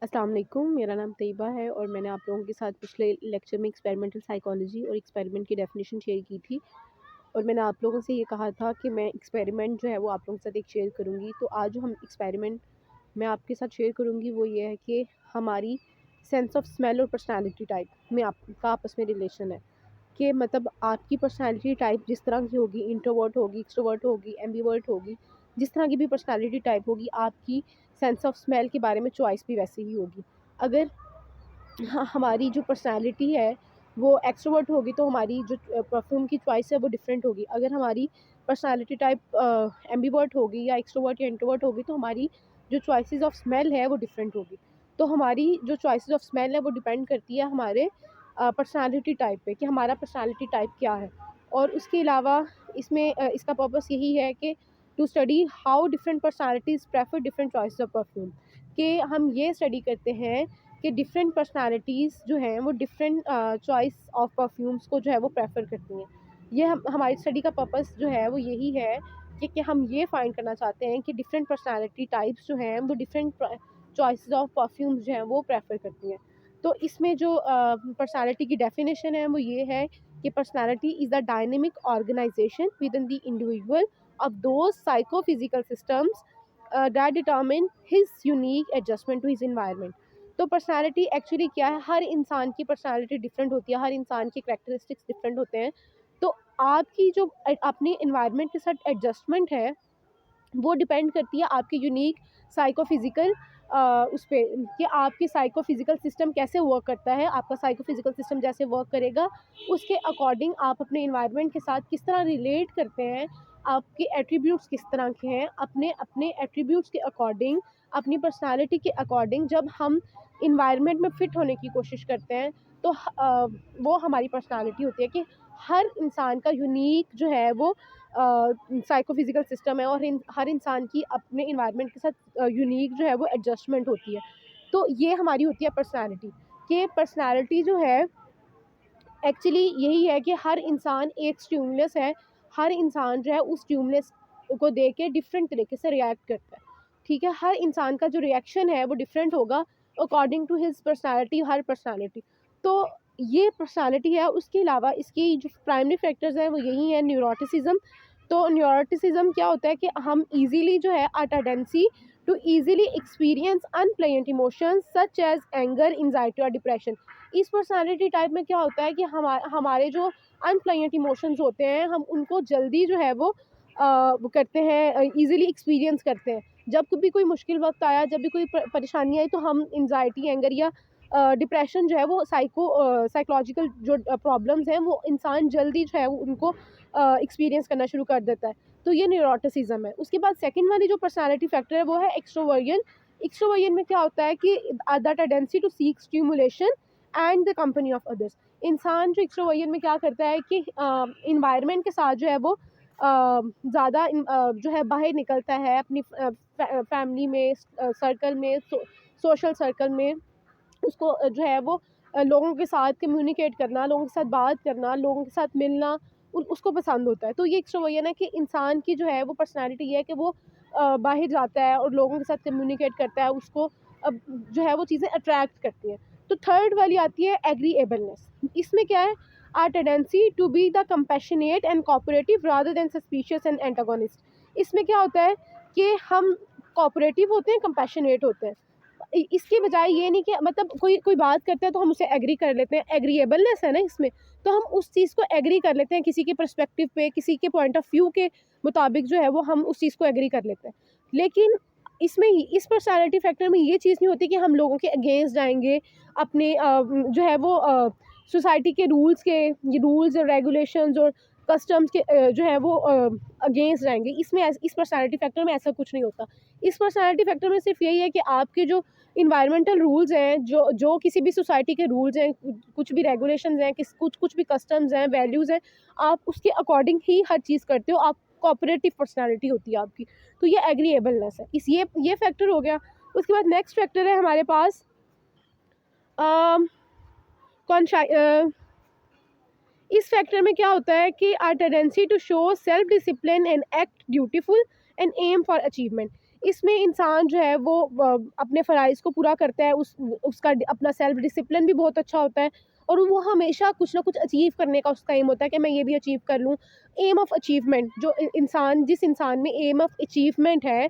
अस्सलाम वालेकुम, मेरा नाम तैयबा है और मैंने आप लोगों के साथ पिछले लेक्चर में एक्सपेरिमेंटल साइकोलॉजी और एक्सपेरिमेंट की डेफिनेशन शेयर की थी। और मैंने आप लोगों से ये कहा था कि मैं एक्सपेरिमेंट जो है वो आप लोगों के साथ एक शेयर करूँगी। तो आज जो हम एक्सपेरिमेंट मैं आपके साथ शेयर करूँगी वो ये है कि हमारी सेंस ऑफ स्मेल और पर्सनैलिटी टाइप में आपका आपस में रिलेशन है। कि मतलब आपकी पर्सनैलिटी टाइप जिस तरह की होगी, इंट्रोवर्ट होगी, एक्सट्रोवर्ट होगी, एम्बिवर्ट होगी, जिस तरह की भी पर्सनैलिटी टाइप होगी, आपकी सेंस ऑफ स्मेल के बारे में चॉइस भी वैसी ही होगी। अगर हमारी जो पर्सनैलिटी है वो एक्सट्रोवर्ट होगी तो हमारी जो परफ्यूम की चॉइस है वो डिफरेंट होगी। अगर हमारी पर्सनैलिटी टाइप एम्बिवर्ट होगी या एक्सट्रोवर्ट या इंट्रोवर्ट होगी तो हमारी जो चॉइसेस ऑफ स्मेल है वो डिफरेंट होगी। तो हमारी जो चॉइसेस ऑफ स्मेल है वो डिपेंड करती है हमारे पर्सनैलिटी टाइप पे कि हमारा पर्सनैलिटी टाइप क्या है। और उसके अलावा इसका पर्पस यही है कि to study how different personalities prefer different choice of perfume, कि हम ये स्टडी करते हैं कि डिफरेंट पर्सनालिटीज़ जो हैं वो डिफरेंट चॉइस ऑफ परफ्यूम्स को जो है वो प्रेफर करती हैं। ये हमारी स्टडी का पर्पस जो है वो यही है कि हम ये फाइंड करना चाहते हैं कि डिफरेंट पर्सनालिटी टाइप्स जो हैं वो डिफरेंट चॉइसेस ऑफ परफ्यूम्स जो हैं वो प्रेफर करती हैं। तो इसमें जो पर्सनालिटी की डेफिनेशन है वो ये है कि personality is the dynamic organization within the individual of those psychophysical systems that determine his unique adjustment to his environment. तो पर्सनैलिटी एक्चुअली क्या है, हर इंसान की पर्सनैलिटी डिफरेंट होती है, हर इंसान के करैक्टरिस्टिक्स डिफरेंट होते हैं। तो आपकी जो अपने इन्वायरमेंट के साथ एडजस्टमेंट है वो डिपेंड करती है आपके यूनिक साइकोफिजिकल उस पे कि आपकी साइकोफिजिकल सिस्टम कैसे वर्क करता है। आपका साइकोफिजिकल सिस्टम जैसे वर्क करेगा उसके अकॉर्डिंग आप अपने इन्वायरमेंट के साथ किस तरह रिलेट करते हैं, आपके एट्रीब्यूट्स किस तरह के हैं, अपने अपने एट्रीब्यूट्स के अकॉर्डिंग, अपनी पर्सनालिटी के अकॉर्डिंग जब हम इन्वायरमेंट में फ़िट होने की कोशिश करते हैं तो वो हमारी पर्सनालिटी होती है कि हर इंसान का यूनिक जो है वो साइकोफिजिकल सिस्टम है और हर इंसान की अपने इन्वायरमेंट के साथ यूनिक जो है वो एडजस्टमेंट होती है। तो ये हमारी होती है पर्सनैलिटी। कि पर्सनैलिटी जो है एक्चुअली यही है कि हर इंसान एक स्टिमुलस है, हर इंसान जो है उस स्टिमुलस को देख के डिफरेंट तरीके से रिएक्ट करता है। ठीक है, हर इंसान का जो रिएक्शन है वो डिफरेंट होगा अकॉर्डिंग टू हिज पर्सनैलिटी, हर पर्सनैलिटी। तो ये पर्सनैलिटी है। उसके अलावा इसकी जो प्राइमरी फैक्टर्स हैं वो यही है न्यूरोटिसिज्म। तो न्यूरोटिसिज्म क्या होता है कि हम इजीली जो है uh tendency to easily experience unpleasant emotions such as anger, anxiety और डिप्रेशन। इस पर्सनालिटी टाइप में क्या होता है कि हमारे जो अनप्लेजेंट इमोशंस होते हैं हम उनको जल्दी जो है वो करते हैं, इजीली एक्सपीरियंस करते हैं। जब भी कोई मुश्किल वक्त आया, जब भी कोई परेशानी आई तो हम एंजाइटी, एंगर या डिप्रेशन जो है वो साइकोलॉजिकल जो प्रॉब्लम्स हैं वो इंसान जल्दी जो है वो उनको एक्सपीरियंस करना शुरू कर देता है। तो ये न्यूरोटिसिज्म है। उसके बाद सेकंड वाली जो पर्सनालिटी फैक्टर है वो है एक्सट्रोवर्जन। एक्सट्रोवर्जन में क्या होता है कि the tendency to seek stimulation and the company of others. इंसान जो एक्सट्रोवर्जन में क्या करता है कि इन्वायरमेंट के साथ जो है वो ज़्यादा जो है बाहर निकलता है अपनी फैमिली में, सर्कल में, सोशल सर्कल में। उसको जो है वो लोगों के साथ कम्युनिकेट करना, लोगों के साथ बात करना, लोगों के साथ मिलना उसको पसंद होता है। तो ये एक्स्ट्रोवर्जन है कि इंसान की जो है वो पर्सनैलिटी है कि वो बाहर जाता है और लोगों के साथ कम्युनिकेट करता है, उसको जो है वो चीज़ें अट्रैक्ट करती हैं। तो थर्ड वाली आती है एग्रीएबलनेस। इसमें क्या है, are tendency to be the compassionate and cooperative rather than suspicious and antagonist. इसमें क्या होता है कि हम कोऑपरेटिव होते हैं, कंपैशनेट होते हैं। इसके बजाय ये नहीं कि मतलब कोई कोई बात करते हैं तो हम उसे एग्री कर लेते हैं, एग्रीएबलनेस है ना इसमें। तो हम उस चीज़ को एग्री कर लेते हैं, किसी के पर्सपेक्टिव पे, किसी के पॉइंट ऑफ व्यू के मुताबिक जो है वो हम उस चीज़ को एग्री कर लेते हैं। लेकिन इसमें इस पर्सनैलिटी फैक्टर में ये चीज़ नहीं होती कि हम लोगों के अगेंस्ट जाएंगे, अपने जो है वो सोसाइटी के रूल्स और रेगुलेशंस और कस्टम्स के जो है वो अगेंस्ट जाएंगे। इस पर्सनैलिटी फैक्टर में ऐसा कुछ नहीं होता। इस पर्सनैलिटी फैक्टर में सिर्फ यही है कि आपके जो इन्वायरमेंटल रूल्स हैं, जो जो किसी भी सोसाइटी के रूल्स हैं, कुछ भी रेगुलेशंस हैं, कुछ भी कस्टम्स हैं, वैल्यूज़ हैं, आप उसके अकॉर्डिंग ही हर चीज़ करते हो। आप कोऑपरेटिव पर्सनैलिटी होती है आपकी। तो ये एग्रीएबलनेस है। ये फैक्टर हो गया। उसके बाद नेक्स्ट फैक्टर है हमारे पास कॉन्शा इस फैक्टर में क्या होता है कि are tendency to show self discipline and act dutiful and aim for achievement. इसमें इंसान जो है वो अपने फ़राइज़ को पूरा करता है, उसका अपना सेल्फ डिसिप्लिन भी बहुत अच्छा होता है और वो हमेशा कुछ ना कुछ अचीव करने का उसका एम होता है कि मैं ये भी अचीव कर लूँ। एम ऑफ अचीवमेंट, जो जिस इंसान में एम ऑफ अचीवमेंट है,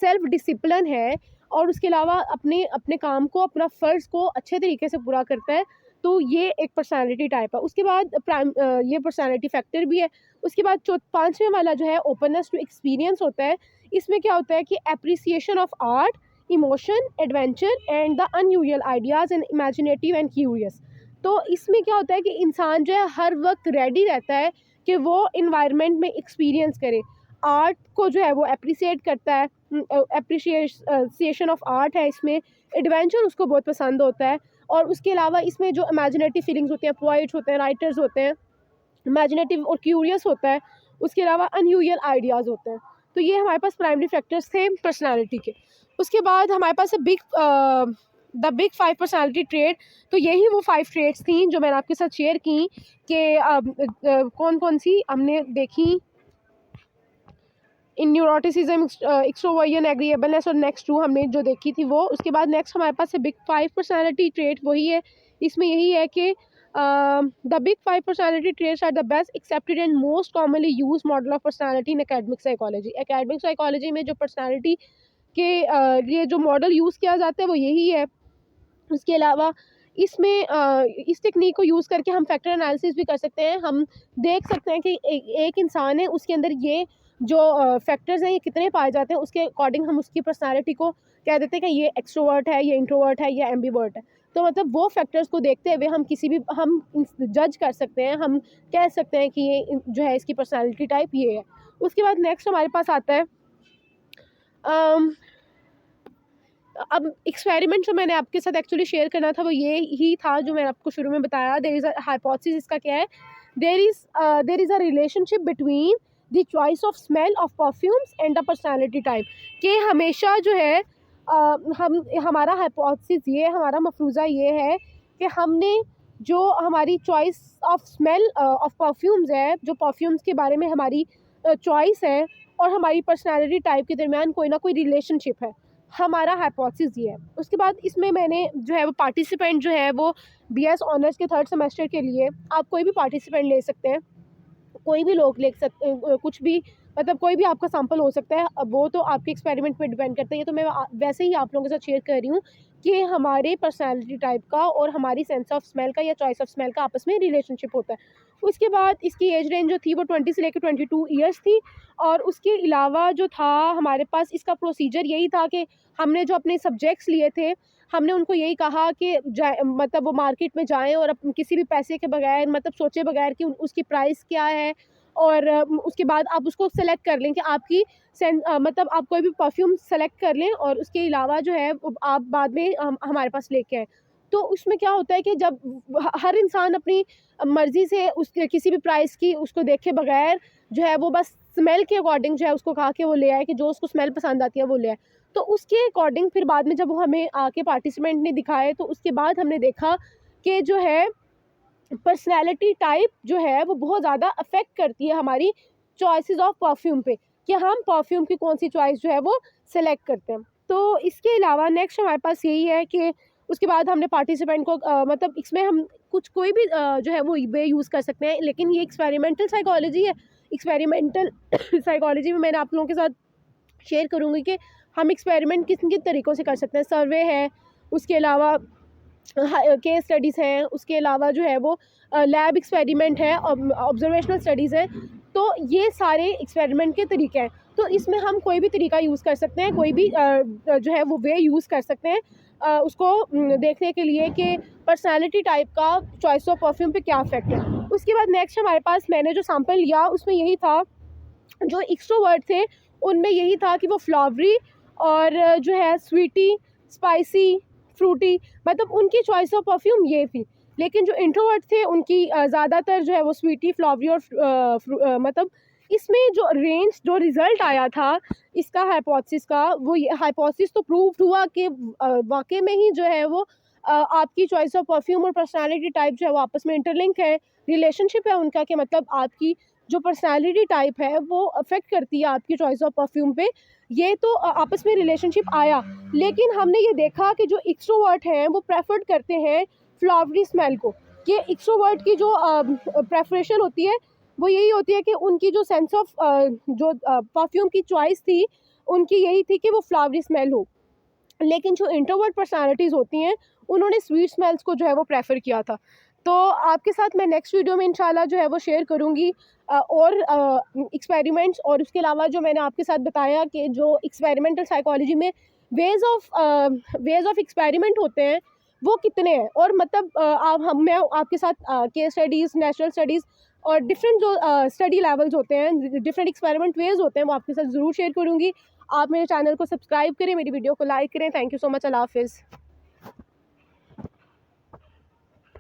सेल्फ डिसिप्लिन है और उसके अलावा अपने अपने काम को, अपना फ़र्ज़ को अच्छे तरीके से पूरा करता है, तो ये एक पर्सनैलिटी टाइप है। उसके बाद ये पर्सनैलिटी फैक्टर भी है। उसके बाद 5वें वाला जो है ओपननेस टू एक्सपीरियंस होता है। इसमें क्या होता है कि appreciation of art, emotion, adventure and the unusual ideas and imaginative and curious. तो इसमें क्या होता है कि इंसान जो है हर वक्त रेडी रहता है कि वो इन्वायरमेंट में एक्सपीरियंस करे। आर्ट को जो है वो एप्रिसिएट करता है, एप्रिसिएशन ऑफ आर्ट है इसमें। एडवेंचर उसको बहुत पसंद होता है और उसके अलावा इसमें जो इमेजिनेटिव फीलिंग्स होते हैं, पोइट्स होते हैं, राइटर्स होते हैं, इमेजिनेटिव और क्यूरियस होता है। उसके अलावा अनयूजुअल आइडियाज़ होते हैं। तो ये हमारे पास प्राइमरी फैक्टर्स थे पर्सनालिटी के। उसके बाद हमारे पास द बिग 5 पर्सनालिटी ट्रेट। तो यही वो 5 ट्रेट्स थी जो मैंने आपके साथ शेयर की कि कौन-कौन सी हमने देखी। इन न्यूरोटिसिज्म, एक्सट्रोवर्जन, एग्रीएबलनेस और नेक्स्ट 2 हमने जो देखी थी वो। उसके बाद नेक्स्ट हमारे पास है बिग 5 पर्सनालिटी ट्रेट, वही है। इसमें यही है कि the big 5 personality traits are the best accepted and most commonly use model of personality in academic psychology. Academic psychology में जो पर्सनालिटी के लिए जो मॉडल यूज़ किया जाता है वो यही है। उसके अलावा इसमें इस टेक्निक को यूज़ करके हम फैक्टर एनालिसिस भी कर सकते हैं। हम देख सकते हैं कि एक इंसान है, उसके अंदर ये जो फैक्टर्स हैं ये कितने पाए जाते हैं, उसके अकॉर्डिंग हम उसकी पर्सनालिटी को कह देते हैं कि ये एक्सट्रोवर्ट है, ये इंट्रोवर्ट है, या एम्बीवर्ट है। तो मतलब वो फैक्टर्स को देखते हुए हम जज कर सकते हैं, हम कह सकते हैं कि ये जो है इसकी पर्सनालिटी टाइप ये है। उसके बाद नेक्स्ट हमारे पास आता है अब एक्सपेरिमेंट जो मैंने आपके साथ एक्चुअली शेयर करना था वो ये ही था जो मैंने आपको शुरू में बताया। देयर इज़ अ हाइपोथेसिस, इसका क्या है, there is a relationship between the choice of smell of perfumes and the personality type. कि हमेशा जो है हमारा हाइपोथेसिस ये, हमारा मफरूज़ा ये है कि हमने जो हमारी choice of smell of perfumes है, जो परफ्यूम्स के बारे में हमारी चॉइस है और हमारी पर्सनालिटी टाइप के दरमियान कोई ना कोई रिलेशनशिप है। हमारा हाइपोथेसिस ये है। उसके बाद इसमें मैंने जो है वो पार्टिसिपेंट जो है वो बीएस ऑनर्स के 3rd सेमेस्टर के लिए आप कोई भी पार्टिसिपेंट ले सकते हैं, कोई भी लोग ले सकते हैं, कुछ भी, मतलब कोई भी आपका सैंपल हो सकता है। अब वो तो आपके एक्सपेरिमेंट पे डिपेंड करता है। ये तो मैं वैसे ही आप लोगों के साथ शेयर कर रही हूँ कि हमारे पर्सनैलिटी टाइप का और हमारी सेंस ऑफ स्मेल का या चॉइस ऑफ स्मेल का आपस में रिलेशनशिप होता है। उसके बाद इसकी एज रेंज जो थी वो 20 से लेकर 22 ईयर्स थी। और उसके अलावा जो था हमारे पास इसका प्रोसीजर यही था कि हमने जो अपने सब्जेक्ट्स लिए थे, हमने उनको यही कहा कि मतलब वो मार्केट में जाएँ और किसी भी पैसे के बगैर, मतलब सोचे बगैर कि उसकी प्राइस क्या है, और उसके बाद आप उसको सेलेक्ट कर लें कि आपकी मतलब आप कोई भी परफ्यूम सेलेक्ट कर लें और उसके अलावा जो है वो आप बाद में हमारे पास लेके आएँ। तो उसमें क्या होता है कि जब हर इंसान अपनी मर्ज़ी से उस किसी भी प्राइस की उसको देखे बगैर जो है वो बस स्मेल के अकॉर्डिंग जो है उसको कहा कि वो ले आए, कि जो उसको स्मेल पसंद आती है वो ले आए। तो उसके अकॉर्डिंग फिर बाद में जब वो हमें आके पार्टिसिपेंट ने दिखाए तो उसके बाद हमने देखा कि जो है पर्सनैलिटी टाइप जो है वो बहुत ज़्यादा अफेक्ट करती है हमारी चॉइसेस ऑफ परफ्यूम पे, कि हम परफ्यूम की कौन सी चॉइस जो है वो सेलेक्ट करते हैं। तो इसके अलावा नेक्स्ट हमारे पास यही है कि उसके बाद हमने पार्टिसिपेंट को मतलब इसमें हम कोई भी जो है वो वे यूज़ कर सकते हैं, लेकिन ये एक्सपेरिमेंटल साइकोलॉजी है। एक्सपेरिमेंटल साइकोलॉजी में मैंने आप लोगों के साथ शेयर करूँगी कि हम एक्सपेरिमेंट किन किन तरीक़ों से कर सकते हैं। सर्वे है, उसके अलावा केस स्टडीज़ हैं, उसके अलावा जो है वो लैब एक्सपेरिमेंट है, ऑब्जर्वेशनल स्टडीज़ हैं। तो ये सारे एक्सपेरिमेंट के तरीके हैं। तो इसमें हम कोई भी तरीका यूज़ कर सकते हैं, कोई भी जो है वो वे यूज़ कर सकते हैं उसको देखने के लिए कि पर्सनैलिटी टाइप का चॉइस ऑफ परफ्यूम पे क्या इफ़ेक्ट है। उसके बाद नेक्स्ट हमारे पास मैंने जो सैंपल लिया उसमें यही था, जो एक्सट्रोवर्ट थे उनमें यही था कि वो फ्लावरी और जो है स्वीटी, स्पाइसी, फ्रूटी, मतलब उनकी चॉइस ऑफ परफ्यूम ये थी। लेकिन जो इंट्रोवर्ट थे उनकी ज़्यादातर जो है वो स्वीटी, फ्लावरी और मतलब इसमें जो रिज़ल्ट आया था इसका हाइपोथेसिस का, वो ये हाइपोथेसिस तो प्रूव्ड हुआ कि वाक़ई में ही जो है वो आपकी चॉइस ऑफ परफ्यूम और पर्सनैलिटी टाइप जो है वो आपस में इंटरलिंक है, रिलेशनशिप है उनका, कि मतलब आपकी जो पर्सनैलिटी टाइप है वो अफेक्ट करती है आपकी चॉइस ऑफ परफ्यूम पे। ये तो आपस में रिलेशनशिप आया, लेकिन हमने ये देखा कि जो एक्सट्रोवर्ट हैं वो प्रेफर्ड करते हैं फ्लावरी स्मेल को। कि एक्सट्रोवर्ट की जो प्रेफरेशन होती है वो यही होती है कि उनकी जो सेंस ऑफ जो परफ्यूम की चॉइस थी उनकी यही थी कि वो फ्लावरी स्मेल हो। लेकिन जो इंट्रोवर्ट पर्सनालिटीज़ होती हैं उन्होंने स्वीट स्मेल्स को जो है वो प्रेफर किया था। तो आपके साथ मैं नेक्स्ट वीडियो में इंशाल्लाह जो है वो शेयर करूँगी और एक्सपेरिमेंट्स, और उसके अलावा जो मैंने आपके साथ बताया कि जो एक्सपेरिमेंटल साइकोलॉजी में वेज़ ऑफ एक्सपेरिमेंट होते हैं वो कितने हैं, और मतलब मैं आपके साथ केस स्टडीज़, नेचुरल स्टडीज़ और डिफरेंट जो स्टडी लेवल्स होते हैं, डिफरेंट एक्सपेरिमेंट वेज होते हैं, वो आपके साथ ज़रूर शेयर करूँगी। आप मेरे चैनल को सब्सक्राइब करें, मेरी वीडियो को लाइक करें। Thank you so much. अल्लाह हाफ़िज़।